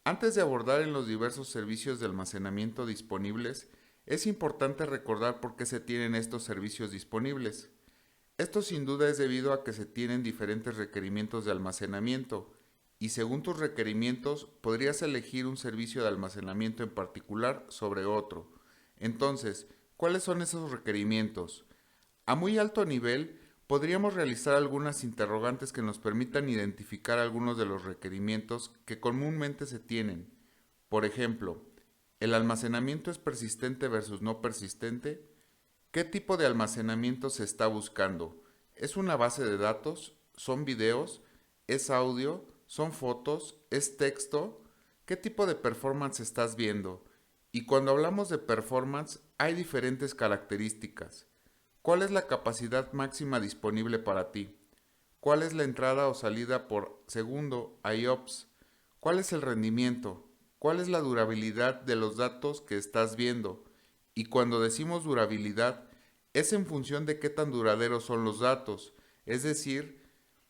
Antes de abordar en los diversos servicios de almacenamiento disponibles, es importante recordar por qué se tienen estos servicios disponibles. Esto sin duda es debido a que se tienen diferentes requerimientos de almacenamiento y según tus requerimientos podrías elegir un servicio de almacenamiento en particular sobre otro. Entonces, ¿cuáles son esos requerimientos? A muy alto nivel, podríamos realizar algunas interrogantes que nos permitan identificar algunos de los requerimientos que comúnmente se tienen. Por ejemplo, ¿el almacenamiento es persistente versus no persistente? ¿Qué tipo de almacenamiento se está buscando? ¿Es una base de datos? ¿Son videos? ¿Es audio? ¿Son fotos? ¿Es texto? ¿Qué tipo de performance estás viendo? Y cuando hablamos de performance, hay diferentes características. ¿Cuál es la capacidad máxima disponible para ti? ¿Cuál es la entrada o salida por segundo IOPS? ¿Cuál es el rendimiento? ¿Cuál es la durabilidad de los datos que estás viendo? Y cuando decimos durabilidad, es en función de qué tan duraderos son los datos, es decir,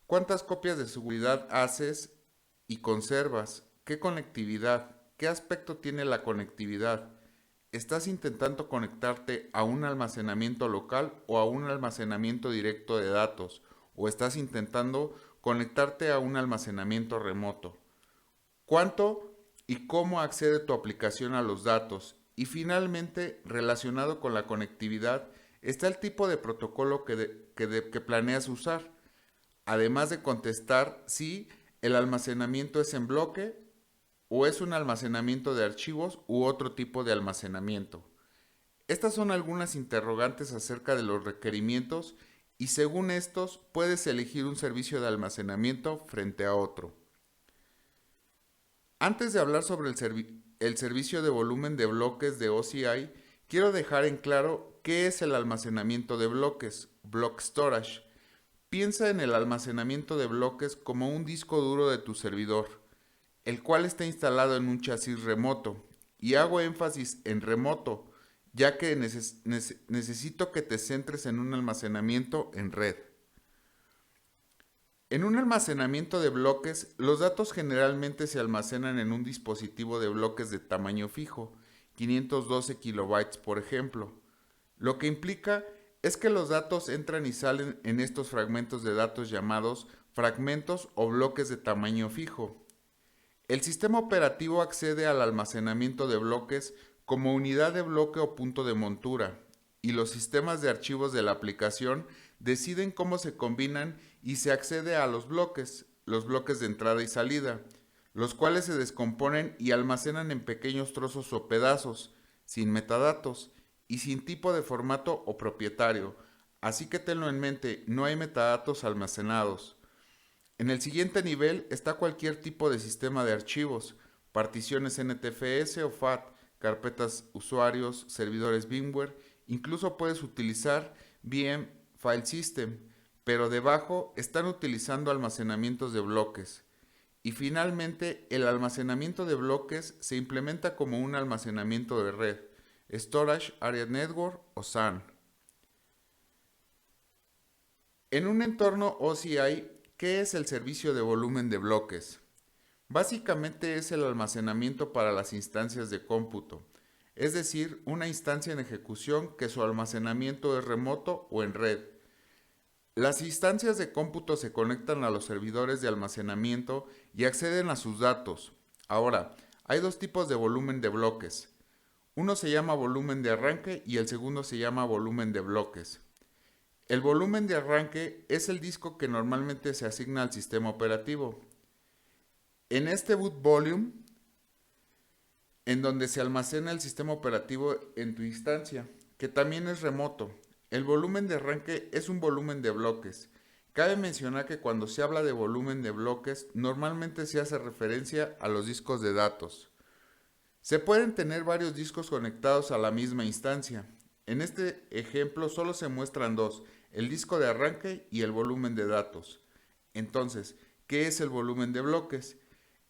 cuántas copias de seguridad haces y conservas, qué conectividad, qué aspecto tiene la conectividad. ¿Estás intentando conectarte a un almacenamiento local o a un almacenamiento directo de datos? ¿O estás intentando conectarte a un almacenamiento remoto? ¿Cuánto y cómo accede tu aplicación a los datos? Y finalmente, relacionado con la conectividad, está el tipo de protocolo que planeas usar, además de contestar si el almacenamiento es en bloque o es un almacenamiento de archivos u otro tipo de almacenamiento. Estas son algunas interrogantes acerca de los requerimientos y según estos puedes elegir un servicio de almacenamiento frente a otro. Antes de hablar sobre el servicio de volumen de bloques de OCI, quiero dejar en claro qué es el almacenamiento de bloques, block storage. Piensa en el almacenamiento de bloques como un disco duro de tu servidor, el cual está instalado en un chasis remoto. Y hago énfasis en remoto, ya que necesito que te centres en un almacenamiento en red. En un almacenamiento de bloques, los datos generalmente se almacenan en un dispositivo de bloques de tamaño fijo, 512 kilobytes por ejemplo. Lo que implica es que los datos entran y salen en estos fragmentos de datos llamados fragmentos o bloques de tamaño fijo. El sistema operativo accede al almacenamiento de bloques como unidad de bloque o punto de montura, y los sistemas de archivos de la aplicación deciden cómo se combinan y se accede a los bloques de entrada y salida, los cuales se descomponen y almacenan en pequeños trozos o pedazos, sin metadatos y sin tipo de formato o propietario. Así que tenlo en mente, no hay metadatos almacenados. En el siguiente nivel está cualquier tipo de sistema de archivos, particiones NTFS o FAT, carpetas usuarios, servidores VMware, incluso puedes utilizar VM File System, pero debajo están utilizando almacenamientos de bloques. Y finalmente, el almacenamiento de bloques se implementa como un almacenamiento de red, Storage Area Network o SAN. En un entorno OCI, ¿qué es el servicio de volumen de bloques? Básicamente es el almacenamiento para las instancias de cómputo, es decir, una instancia en ejecución que su almacenamiento es remoto o en red. Las instancias de cómputo se conectan a los servidores de almacenamiento y acceden a sus datos. Ahora, hay dos tipos de volumen de bloques. Uno se llama volumen de arranque y el segundo se llama volumen de bloques. El volumen de arranque es el disco que normalmente se asigna al sistema operativo. En este boot volume, en donde se almacena el sistema operativo en tu instancia, que también es remoto. El volumen de arranque es un volumen de bloques. Cabe mencionar que cuando se habla de volumen de bloques, normalmente se hace referencia a los discos de datos. Se pueden tener varios discos conectados a la misma instancia. En este ejemplo solo se muestran dos, el disco de arranque y el volumen de datos. Entonces, ¿qué es el volumen de bloques?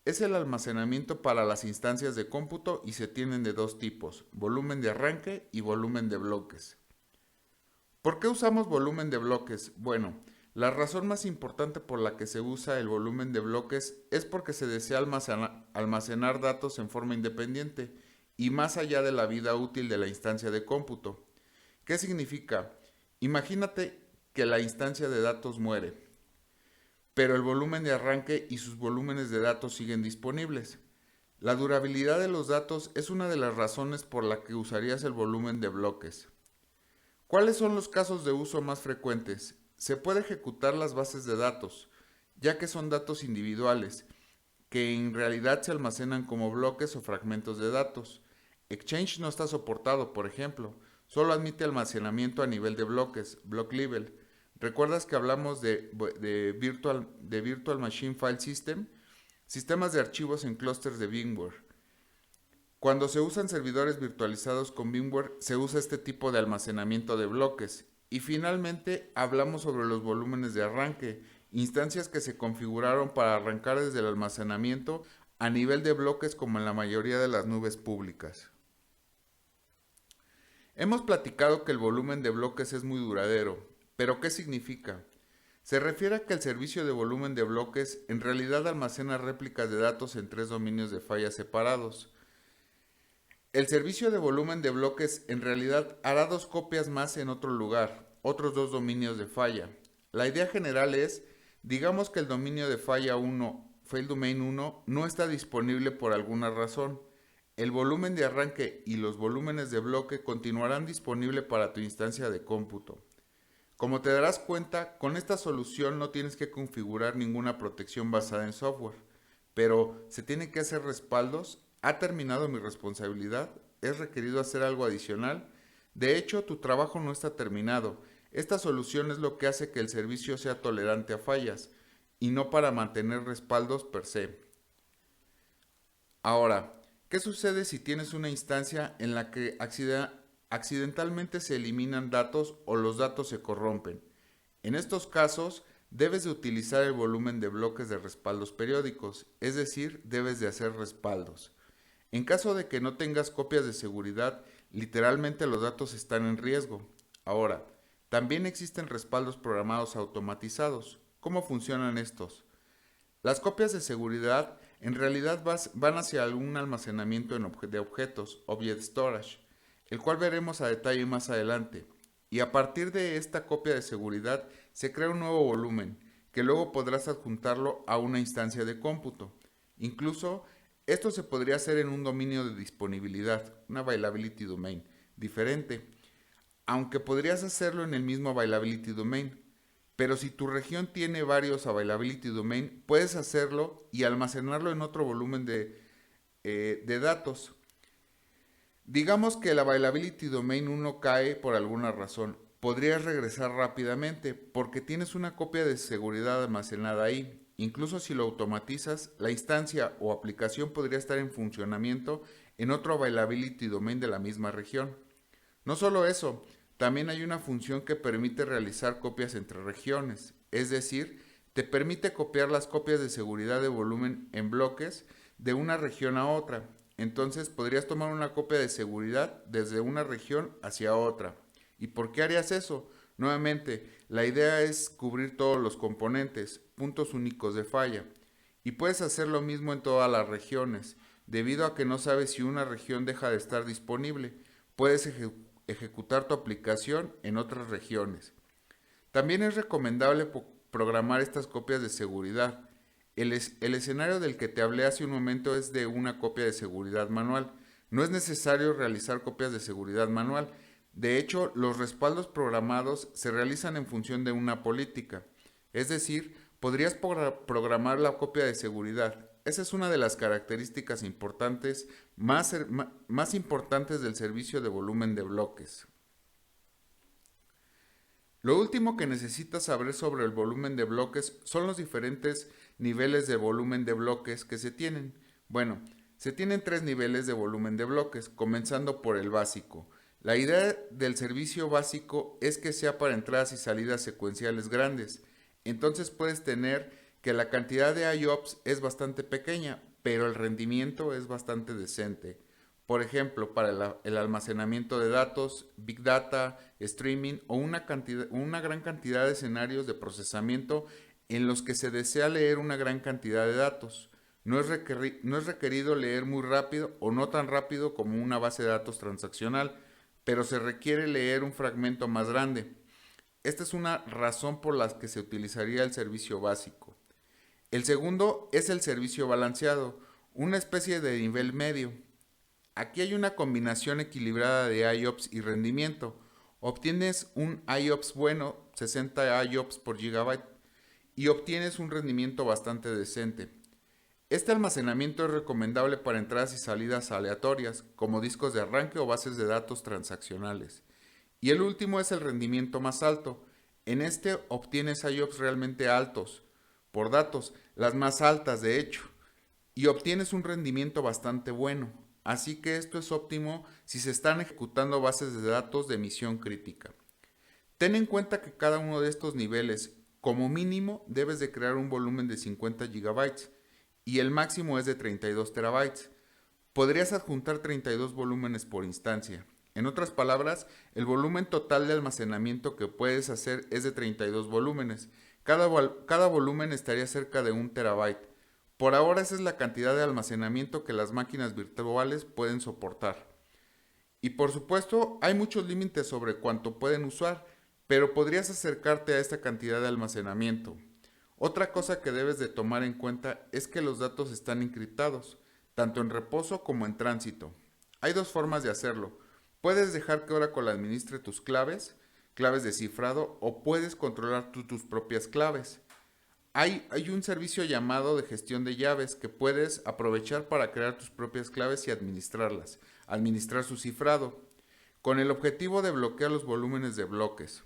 Es el almacenamiento para las instancias de cómputo y se tienen de dos tipos, volumen de arranque y volumen de bloques. ¿Por qué usamos volumen de bloques? Bueno, La razón más importante por la que se usa el volumen de bloques es porque se desea almacenar datos en forma independiente y más allá de la vida útil de la instancia de cómputo. ¿Qué significa? Imagínate que la instancia de datos muere, pero el volumen de arranque y sus volúmenes de datos siguen disponibles. La durabilidad de los datos es una de las razones por la que usarías el volumen de bloques. ¿Cuáles son los casos de uso más frecuentes? Se puede ejecutar las bases de datos, ya que son datos individuales, que en realidad se almacenan como bloques o fragmentos de datos. Exchange no está soportado, por ejemplo, solo admite almacenamiento a nivel de bloques, block level. ¿Recuerdas que hablamos de Virtual Machine File System? Sistemas de archivos en clústeres de VMware. Cuando se usan servidores virtualizados con VMware, se usa este tipo de almacenamiento de bloques. Y finalmente hablamos sobre los volúmenes de arranque, instancias que se configuraron para arrancar desde el almacenamiento a nivel de bloques como en la mayoría de las nubes públicas. Hemos platicado que el volumen de bloques es muy duradero, pero ¿qué significa? Se refiere a que el servicio de volumen de bloques en realidad almacena réplicas de datos en 3 dominios de falla separados. El servicio de volumen de bloques en realidad hará 2 copias más en otro lugar, otros 2 dominios de falla. La idea general es, digamos que el dominio de falla 1, fail domain 1, no está disponible por alguna razón. El volumen de arranque y los volúmenes de bloque continuarán disponibles para tu instancia de cómputo. Como te darás cuenta, con esta solución no tienes que configurar ninguna protección basada en software, pero se tienen que hacer respaldos. ¿Ha terminado mi responsabilidad? ¿Es requerido hacer algo adicional? De hecho, tu trabajo no está terminado. Esta solución es lo que hace que el servicio sea tolerante a fallas, y no para mantener respaldos per se. Ahora, ¿qué sucede si tienes una instancia en la que accidentalmente se eliminan datos o los datos se corrompen? En estos casos, debes de utilizar el volumen de bloques de respaldos periódicos, es decir, debes de hacer respaldos. En caso de que no tengas copias de seguridad, literalmente los datos están en riesgo. Ahora, también existen respaldos programados automatizados. ¿Cómo funcionan estos? Las copias de seguridad en realidad van hacia algún almacenamiento de objetos, Object Storage, el cual veremos a detalle más adelante. Y a partir de esta copia de seguridad se crea un nuevo volumen, que luego podrás adjuntarlo a una instancia de cómputo. Incluso, esto se podría hacer en un dominio de disponibilidad, una availability domain, diferente, aunque podrías hacerlo en el mismo availability domain. Pero si tu región tiene varios availability domain, puedes hacerlo y almacenarlo en otro volumen de datos. Digamos que el availability domain 1 cae por alguna razón. Podrías regresar rápidamente porque tienes una copia de seguridad almacenada ahí. Incluso si lo automatizas, la instancia o aplicación podría estar en funcionamiento en otro availability domain de la misma región. No solo eso, también hay una función que permite realizar copias entre regiones, es decir, te permite copiar las copias de seguridad de volumen en bloques de una región a otra. Entonces podrías tomar una copia de seguridad desde una región hacia otra. ¿Y por qué harías eso? Nuevamente, la idea es cubrir todos los componentes, puntos únicos de falla. Y puedes hacer lo mismo en todas las regiones, debido a que no sabes si una región deja de estar disponible. Puedes ejecutar tu aplicación en otras regiones. También es recomendable programar estas copias de seguridad. El escenario del que te hablé hace un momento es de una copia de seguridad manual. No es necesario realizar copias de seguridad manual. De hecho, los respaldos programados se realizan en función de una política. Es decir, podrías programar la copia de seguridad. Esa es una de las características importantes, más importantes del servicio de volumen de bloques. Lo último que necesitas saber sobre el volumen de bloques son los diferentes niveles de volumen de bloques que se tienen. Bueno, se tienen 3 niveles de volumen de bloques, comenzando por el básico. La idea del servicio básico es que sea para entradas y salidas secuenciales grandes. Entonces puedes tener que la cantidad de IOPS es bastante pequeña, pero el rendimiento es bastante decente. Por ejemplo, para el almacenamiento de datos, Big Data, streaming o una gran cantidad de escenarios de procesamiento en los que se desea leer una gran cantidad de datos. No es requerido leer muy rápido o no tan rápido como una base de datos transaccional, pero se requiere leer un fragmento más grande. Esta es una razón por la que se utilizaría el servicio básico. El segundo es el servicio balanceado, una especie de nivel medio. Aquí hay una combinación equilibrada de IOPS y rendimiento. Obtienes un IOPS bueno, 60 IOPS por gigabyte, y obtienes un rendimiento bastante decente. Este almacenamiento es recomendable para entradas y salidas aleatorias, como discos de arranque o bases de datos transaccionales. Y el último es el rendimiento más alto. En este obtienes IOPS realmente altos, por datos, las más altas de hecho, y obtienes un rendimiento bastante bueno. Así que esto es óptimo si se están ejecutando bases de datos de misión crítica. Ten en cuenta que cada uno de estos niveles, como mínimo, debes de crear un volumen de 50 gigabytes y el máximo es de 32 terabytes. Podrías adjuntar 32 volúmenes por instancia. En otras palabras, el volumen total de almacenamiento que puedes hacer es de 32 volúmenes. Cada volumen estaría cerca de 1 terabyte. Por ahora esa es la cantidad de almacenamiento que las máquinas virtuales pueden soportar. Y por supuesto, hay muchos límites sobre cuánto pueden usar, pero podrías acercarte a esta cantidad de almacenamiento. Otra cosa que debes de tomar en cuenta es que los datos están encriptados, tanto en reposo como en tránsito. Hay dos formas de hacerlo. Puedes dejar que Oracle administre tus claves de cifrado, o puedes controlar tus propias claves. Hay un servicio llamado de gestión de llaves que puedes aprovechar para crear tus propias claves y administrarlas, administrar su cifrado, con el objetivo de bloquear los volúmenes de bloques.